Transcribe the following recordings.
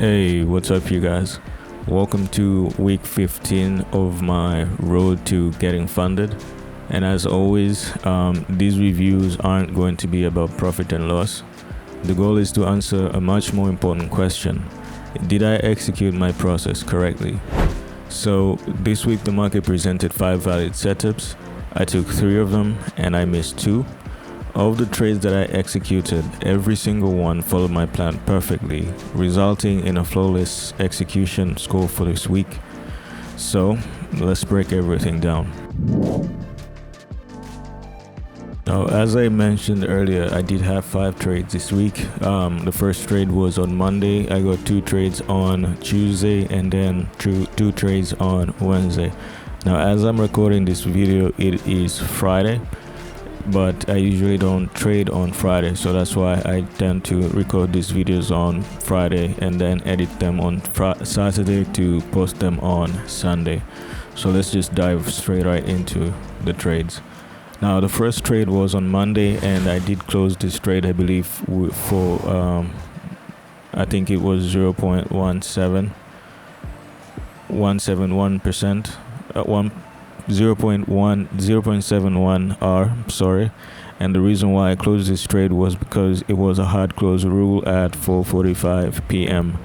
Hey, what's up, you guys? Welcome to week 15 of my road to getting funded. And as always, these reviews aren't going to be about profit and loss. The goal is to answer a much more important question. Did I execute my process correctly? So this week the market presented 5 valid setups. I took 3 of them and I missed 2. Of the trades that I executed, every single one followed my plan perfectly, resulting in a flawless execution score for this week. So let's break everything down. Now, as I mentioned earlier, I did have 5 trades this week. The first trade was on Monday. I got 2 trades on Tuesday and then 2 trades on Wednesday. Now, as I'm recording this video, it is Friday. But I usually don't trade on Friday, so that's why I tend to record these videos on Friday and then edit them on Saturday to post them on Sunday. So let's just dive straight right into the trades. Now, the first trade was on Monday and I did close this trade, I believe, for I think it was 0.171%, 0.71 R, sorry. And the reason why I closed this trade was because it was a hard close rule at 4:45 p.m.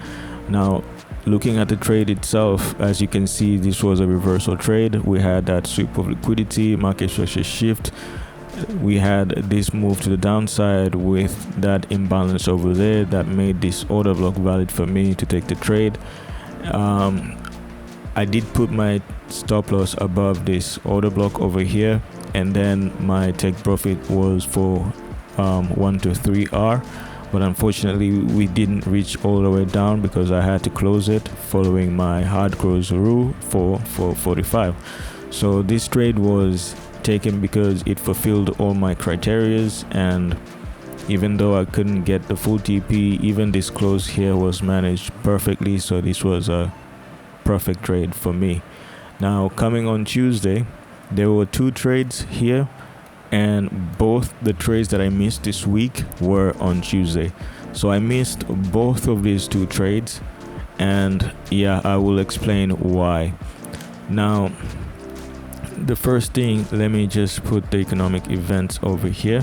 Now, looking at the trade itself, as you can see, this was a reversal trade. We had that sweep of liquidity, market structure shift. We had this move to the downside with that imbalance over there that made this order block valid for me to take the trade. I did put my stop loss above this order block over here, and then my take profit was for 1 to 3 R, but unfortunately we didn't reach all the way down because I had to close it following my hard close rule for 4:45. So this trade was taken because it fulfilled all my criterias, and even though I couldn't get the full TP, even this close here was managed perfectly, so this was a perfect trade for me. Now, coming on Tuesday, there were 2 trades here, and both the trades that I missed this week were on Tuesday. So I missed both of these 2 trades, and yeah, I will explain why. Now, the first thing, let me just put the economic events over here.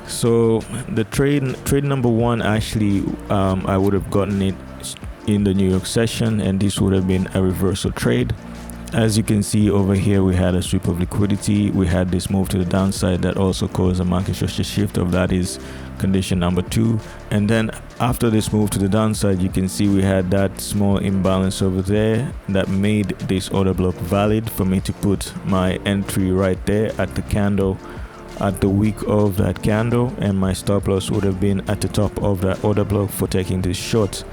So the trade number 1, actually, I would have gotten it in the New York session, and this would have been a reversal trade. As you can see over here, we had a sweep of liquidity. We had this move to the downside that also caused a market structure shift. Of that is condition number 2. And then after this move to the downside, you can see we had that small imbalance over there that made this order block valid for me to put my entry right there at the candle, at the wick of that candle, and my stop loss would have been at the top of that order block for taking this short.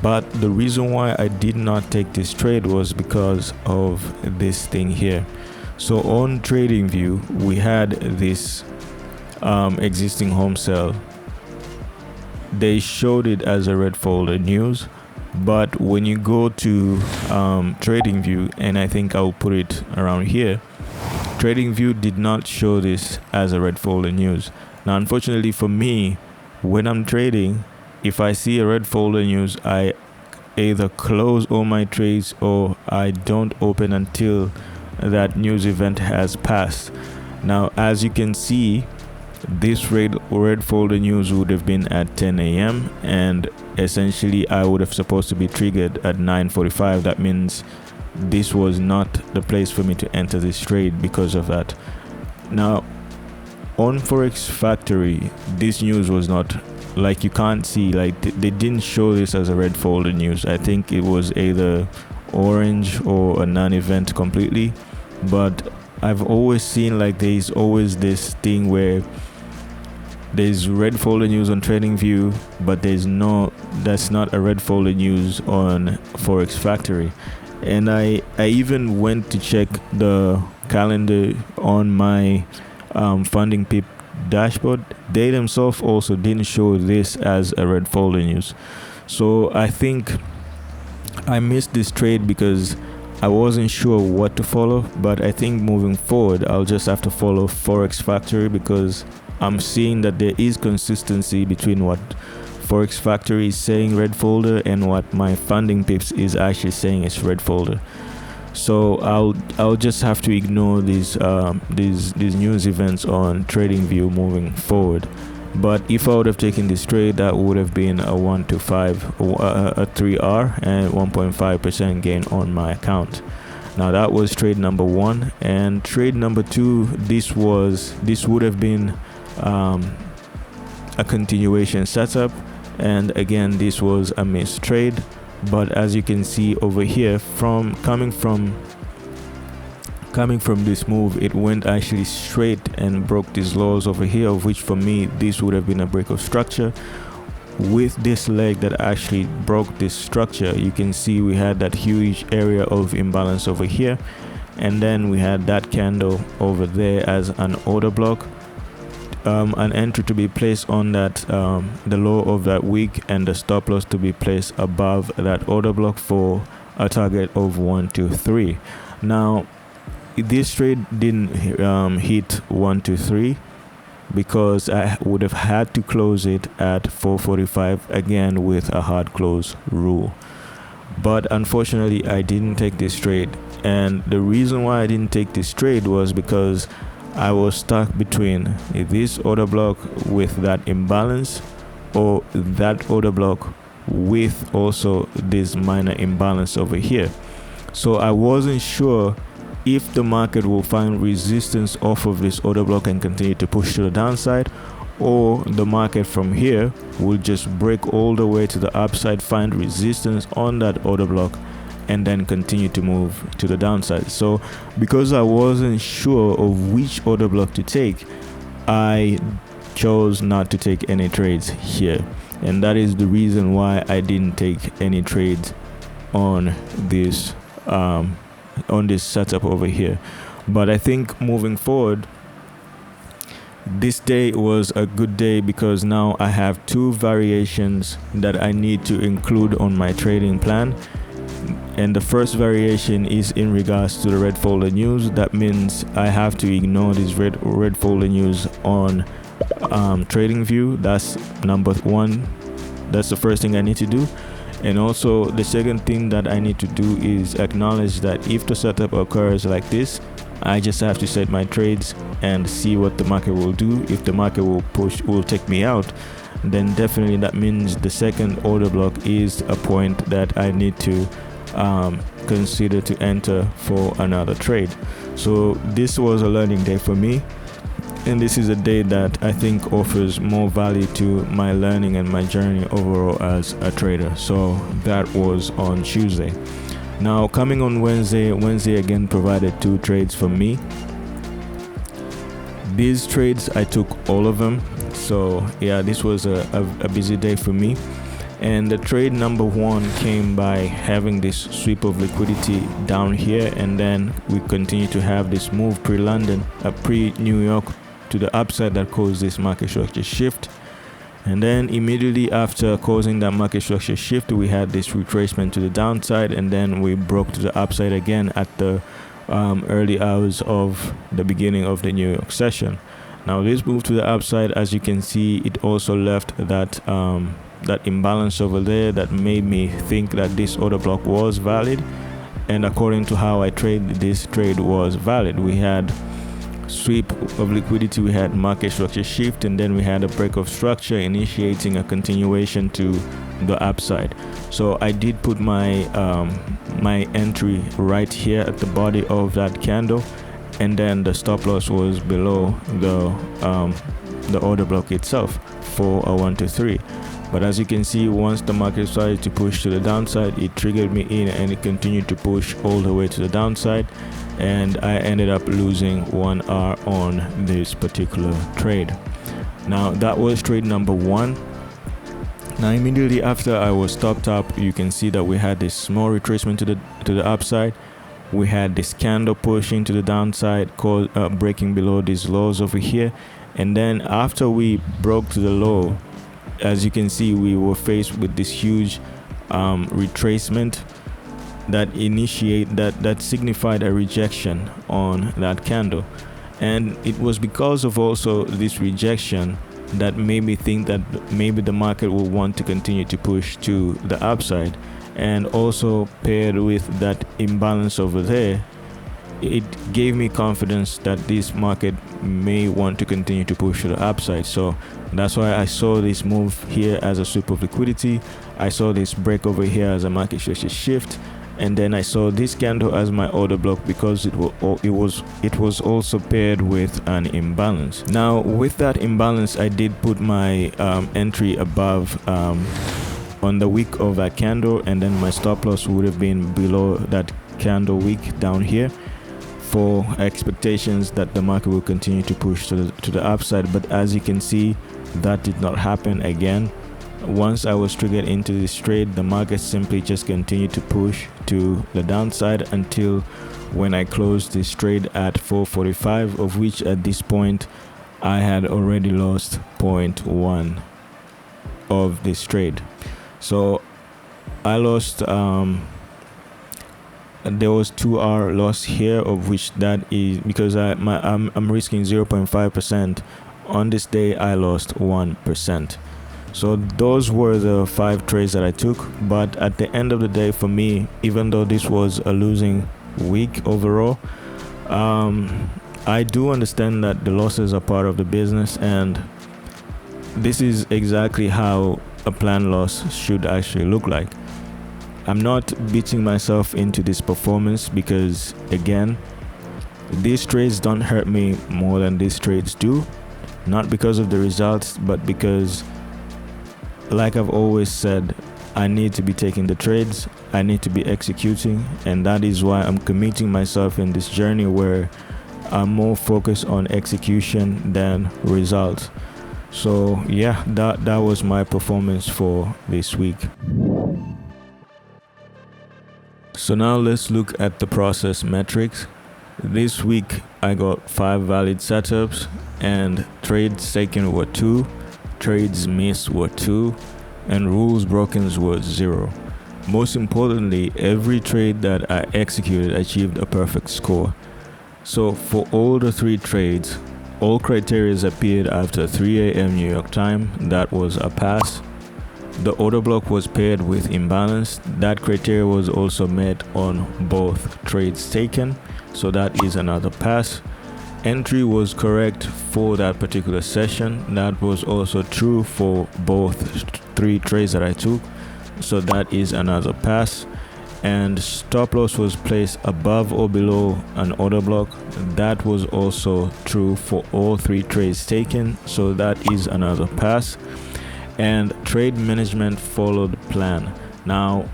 But the reason why I did not take this trade was because of this thing here. So on TradingView, we had this existing home sale. They showed it as a red folder news, but when you go to TradingView, and I think I'll put it around here, TradingView did not show this as a red folder news. Now, unfortunately for me, when I'm trading, if I see a red folder news, I either close all my trades or I don't open until that news event has passed. Now, as you can see, this red folder news would have been at 10 a.m. and essentially I would have supposed to be triggered at 9:45. That means this was not the place for me to enter this trade because of that. Now, on Forex Factory, this news was not, like, you can't see, like, they didn't show this as a red folder news. I think it was either orange or a non-event completely. But I've always seen, like, there's always this thing where there's red folder news on TradingView, but that's not a red folder news on Forex Factory. And I even went to check the calendar on my Funding Pip dashboard. They themselves also didn't show this as a red folder news. So I think I missed this trade because I wasn't sure what to follow, but I think moving forward I'll just have to follow Forex Factory because I'm seeing that there is consistency between what Forex Factory is saying red folder and what my funding pips is actually saying is red folder. So I'll just have to ignore these news events on TradingView moving forward. But if I would have taken this trade, that would have been a 1 to 5, a 3R and 1.5% gain on my account. Now that was trade number 1, and trade number 2, this would have been a continuation setup, and again this was a missed trade. But as you can see over here, coming from this move, it went actually straight and broke these lows over here, of which for me this would have been a break of structure. With this leg that actually broke this structure, you can see we had that huge area of imbalance over here, and then we had that candle over there as an order block, an entry to be placed on that the low of that week, and the stop loss to be placed above that order block for a target of 1 to 3. Now this trade didn't hit 1 to 3 because I would have had to close it at 4:45 again with a hard close rule. But unfortunately I didn't take this trade, and the reason why I didn't take this trade was because I was stuck between this order block with that imbalance, or that order block with also this minor imbalance over here. So I wasn't sure if the market will find resistance off of this order block and continue to push to the downside, or the market from here will just break all the way to the upside, find resistance on that order block, and then continue to move to the downside. So because I wasn't sure of which order block to take, I chose not to take any trades here, and that is the reason why I didn't take any trades on this setup over here. But I think moving forward, this day was a good day because now I have 2 variations that I need to include on my trading plan. And the first variation is in regards to the red folder news. That means I have to ignore this red folder news on TradingView. That's number 1. That's the first thing I need to do. And also the second thing that I need to do is acknowledge that if the setup occurs like this, I just have to set my trades and see what the market will do. If the market will take me out, then definitely that means the second order block is a point that I need to consider to enter for another trade. So this was a learning day for me, and this is a day that I think offers more value to my learning and my journey overall as a trader. So that was on Tuesday. Now coming on Wednesday again provided 2 trades for me. These trades I took all of them. So yeah, this was a busy day for me. And the trade number 1 came by having this sweep of liquidity down here, and then we continue to have this move pre-London, pre-New York to the upside that caused this market structure shift. And then immediately after causing that market structure shift, we had this retracement to the downside, and then we broke to the upside again at the early hours of the beginning of the New York session. Now this move to the upside, as you can see, it also left that that imbalance over there that made me think that this order block was valid, and according to how I traded, this trade was valid. We had sweep of liquidity, we had market structure shift, and then we had a break of structure initiating a continuation to the upside. So I did put my my entry right here at the body of that candle, and then the stop loss was below the order block itself for a 1 to 3. But as you can see, once the market started to push to the downside, it triggered me in, and it continued to push all the way to the downside, and I ended up losing 1R on this particular trade. Now that was trade number 1. Now immediately after I was stopped up, you can see that we had this small retracement to the upside. We had this candle pushing to the downside, breaking below these lows over here, and then after we broke to the low, as you can see, we were faced with this huge retracement that signified a rejection on that candle. And it was because of also this rejection that made me think that maybe the market will want to continue to push to the upside. And also paired with that imbalance over there, it gave me confidence that this market may want to continue to push to the upside. So that's why I saw this move here as a sweep of liquidity. I saw this break over here as a market shift, and then I saw this candle as my order block because it was also paired with an imbalance. Now with that imbalance, I did put my entry above on the wick of that candle, and then my stop loss would have been below that candle wick down here for expectations that the market will continue to push to the upside. But as you can see, that did not happen again. Once I was triggered into this trade, the market simply just continued to push to the downside until when I closed this trade at 445, of which at this point I had already lost 0.1 of this trade. So I lost there was 2 hour loss here, of which that is because I'm risking 0.5%. On this day I lost 1%. So those were the 5 trades that I took. But at the end of the day, for me, even though this was a losing week overall, I do understand that the losses are part of the business, and this is exactly how a planned loss should actually look like. I'm not beating myself into this performance because, again, these trades don't hurt me more than these trades do. Not because of the results, but because, like I've always said, I need to be taking the trades, I need to be executing, and that is why I'm committing myself in this journey where I'm more focused on execution than results. So yeah, that was my performance for this week. So now let's look at the process metrics. This week I got 5 valid setups, and trades taken were 2, trades missed were 2, and rules broken were 0. Most importantly, every trade that I executed achieved a perfect score. So for all the 3 trades, all criteria appeared after 3 a.m. New York time. That was a pass. The order block was paired with imbalance. That criteria was also met on both trades taken. So that is another pass. Entry was correct for that particular session. That was also true for both 3 trades that I took. So that is another pass. And stop loss was placed above or below an order block. That was also true for all 3 trades taken. So that is another pass. And trade management followed plan. Now,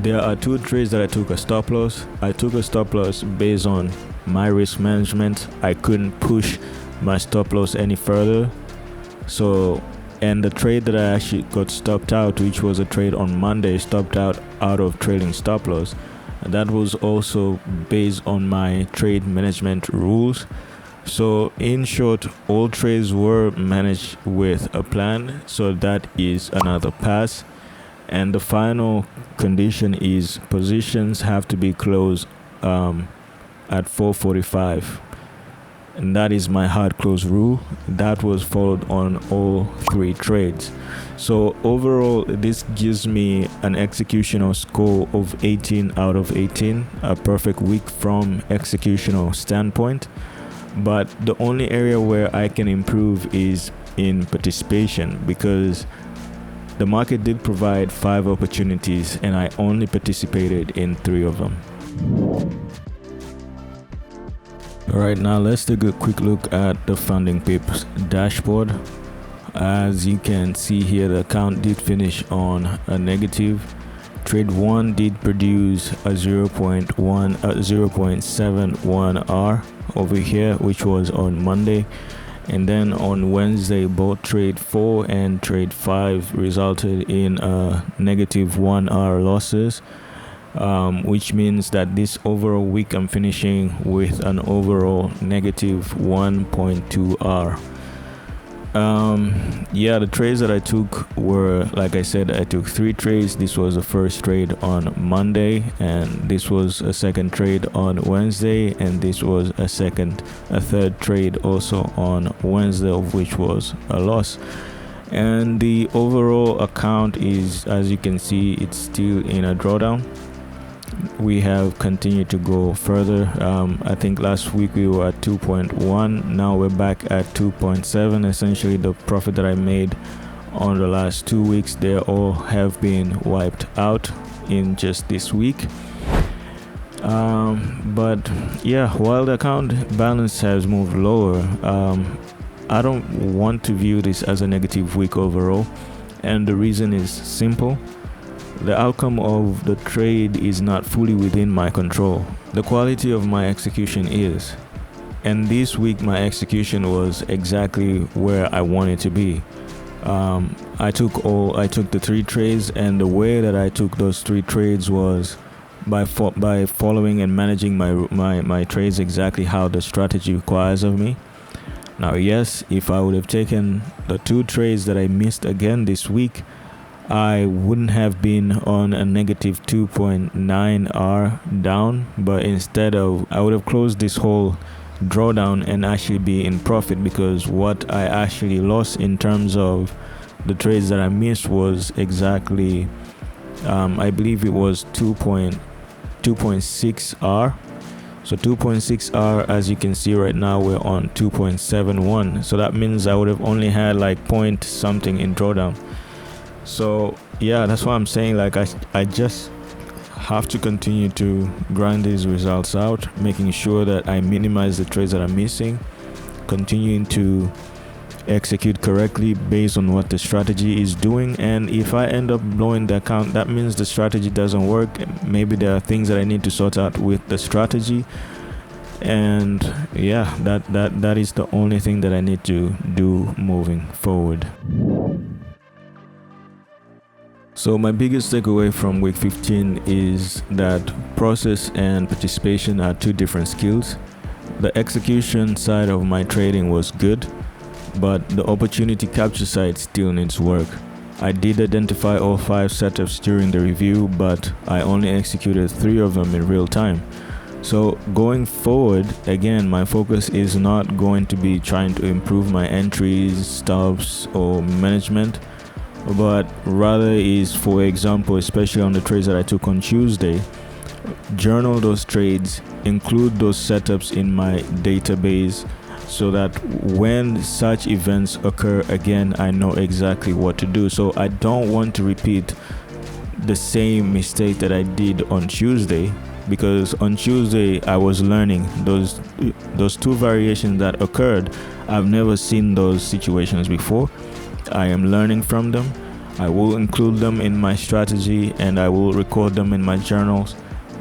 there are 2 trades that I took a stop loss. I took a stop loss based on my risk management. I couldn't push my stop loss any further. So, and the trade that I actually got stopped out, which was a trade on Monday, stopped out of trailing stop loss. And that was also based on my trade management rules. So in short, all trades were managed with a plan. So that is another pass. And the final condition is positions have to be closed at 4:45. And that is my hard close rule. That was followed on all 3 trades. So overall, this gives me an executional score of 18 out of 18, a perfect week from executional standpoint. But the only area where I can improve is in participation, because the market did provide 5 opportunities and I only participated in 3 of them. Alright, now let's take a quick look at the Funding Pips dashboard. As you can see here, the account did finish on a negative. Trade 1 did produce a 0.71 R over here, which was on Monday. And then on Wednesday, both trade 4 and trade 5 resulted in negative 1 R losses, which means that this overall week I'm finishing with an overall negative 1.2 R. Yeah, the trades that I took were, like I said, I took 3 trades. This was the first trade on Monday, and this was a second trade on Wednesday, and this was a third trade also on Wednesday, of which was a loss. And the overall account is, as you can see, it's still in a drawdown. We have continued to go further. I think last week we were at 2.1. Now we're back at 2.7. Essentially, the profit that I made on the last 2 weeks, they all have been wiped out in just this week. But yeah, while the account balance has moved lower, I don't want to view this as a negative week overall, and the reason is simple. The outcome of the trade is not fully within my control. The quality of my execution is. And this week my execution was exactly where I wanted to be. I took the 3 trades, and the way that I took those 3 trades was by following and managing my trades exactly how the strategy requires of me. Now, yes, if I would have taken the 2 trades that I missed again this week, I wouldn't have been on a negative 2.9 R down, but instead I would have closed this whole drawdown and actually be in profit, because what I actually lost in terms of the trades that I missed was exactly, I believe it was 2.6 R. So 2.6 R, as you can see right now, we're on 2.71. So that means I would have only had like point something in drawdown. So yeah, that's why I'm saying, like, I just have to continue to grind these results out, making sure that I minimize the trades that I'm missing, continuing to execute correctly based on what the strategy is doing. And if I end up blowing the account, that means the strategy doesn't work. Maybe there are things that I need to sort out with the strategy, and yeah, that is the only thing that I need to do moving forward. So my biggest takeaway from week 15 is that process and participation are 2 different skills. The execution side of my trading was good, but the opportunity capture side still needs work. I did identify all 5 setups during the review, but I only executed 3 of them in real time. So going forward, again, my focus is not going to be trying to improve my entries, stops, or management, but rather is, for example, especially on the trades that I took on Tuesday, journal those trades, include those setups in my database, so that when such events occur again, I know exactly what to do. So I don't want to repeat the same mistake that I did on Tuesday, because on Tuesday I was learning those 2 variations that occurred. I've never seen those situations before. I am learning from them. I will include them in my strategy, and I will record them in my journals.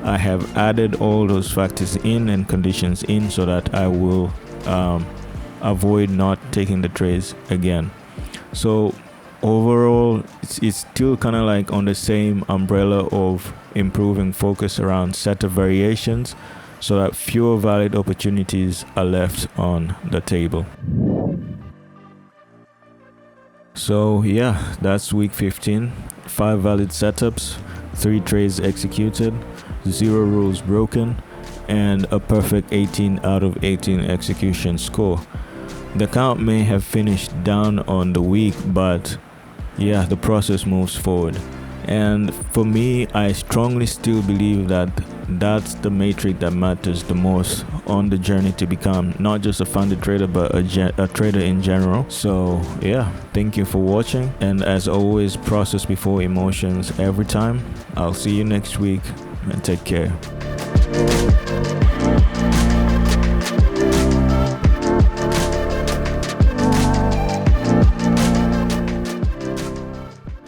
I have added all those factors in and conditions in, so that I will avoid not taking the trades again. So overall, it's still kind of like on the same umbrella of improving focus around setup variations, so that fewer valid opportunities are left on the table. So yeah, that's week 15. 5 valid setups, 3 trades executed, 0 rules broken, and a perfect 18 out of 18 execution score. The account may have finished down on the week, but yeah, the process moves forward. And for me, I strongly still believe that that's the metric that matters the most on the journey to become not just a funded trader, but a trader in general. So yeah, thank you for watching, and as always, process before emotions every time. I'll see you next week, and take care.